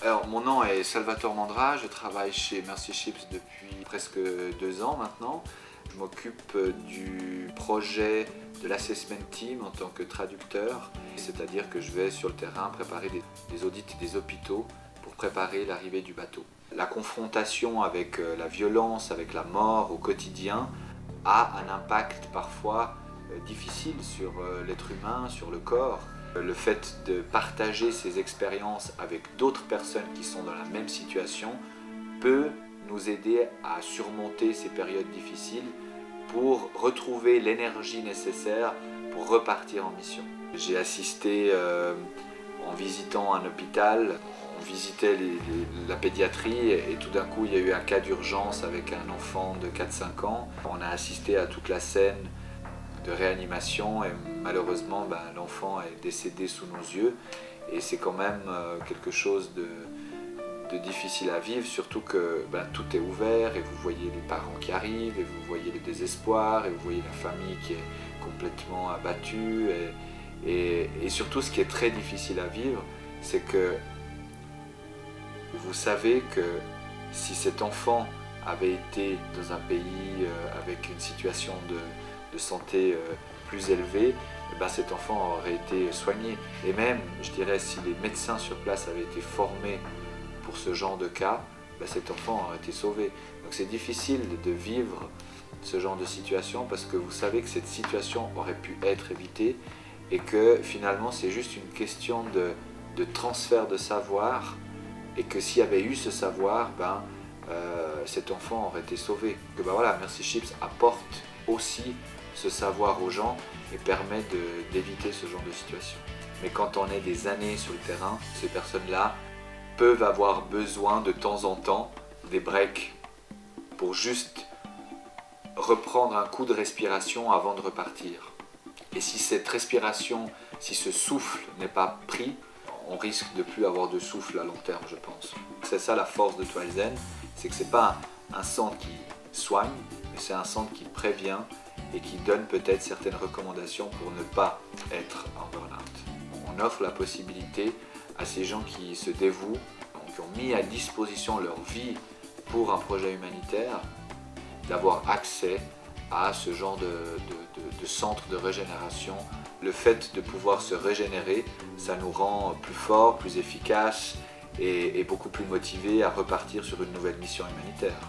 Alors, mon nom est Salvatore Mandra, je travaille chez Mercy Ships depuis presque 2 ans maintenant. Je m'occupe du projet de l'assessment team en tant que traducteur, c'est-à-dire que je vais sur le terrain préparer des audits des hôpitaux pour préparer l'arrivée du bateau. La confrontation avec la violence, avec la mort au quotidien a un impact parfois difficile sur l'être humain, sur le corps. Le fait de partager ces expériences avec d'autres personnes qui sont dans la même situation peut nous aider à surmonter ces périodes difficiles pour retrouver l'énergie nécessaire pour repartir en mission. J'ai assisté en visitant un hôpital, on visitait la pédiatrie et tout d'un coup il y a eu un cas d'urgence avec un enfant de 4-5 ans. On a assisté à toute la scène de réanimation et malheureusement l'enfant est décédé sous nos yeux et c'est quand même quelque chose de difficile à vivre, surtout que tout est ouvert et vous voyez les parents qui arrivent et vous voyez le désespoir et vous voyez la famille qui est complètement abattue et surtout ce qui est très difficile à vivre, c'est que vous savez que si cet enfant avait été dans un pays avec une situation de santé plus élevée, cet enfant aurait été soigné. Et même, je dirais, si les médecins sur place avaient été formés pour ce genre de cas, cet enfant aurait été sauvé. Donc c'est difficile de vivre ce genre de situation parce que vous savez que cette situation aurait pu être évitée et que finalement c'est juste une question de transfert de savoir et que s'il y avait eu ce savoir, cet enfant aurait été sauvé. Que voilà, Mercy Ships apporte aussi ce savoir aux gens et permet d'éviter ce genre de situation. Mais quand on est des années sur le terrain, ces personnes-là peuvent avoir besoin de temps en temps des breaks pour juste reprendre un coup de respiration avant de repartir. Et si cette respiration, si ce souffle n'est pas pris, on risque de ne plus avoir de souffle à long terme, je pense. C'est ça la force de Toile Zen, c'est que ce n'est pas un centre qui soigne, mais c'est un centre qui prévient et qui donne peut-être certaines recommandations pour ne pas être en burn-out. On offre la possibilité à ces gens qui se dévouent, qui ont mis à disposition leur vie pour un projet humanitaire, d'avoir accès à ce genre de centre de régénération. Le fait de pouvoir se régénérer, ça nous rend plus forts, plus efficaces et beaucoup plus motivés à repartir sur une nouvelle mission humanitaire.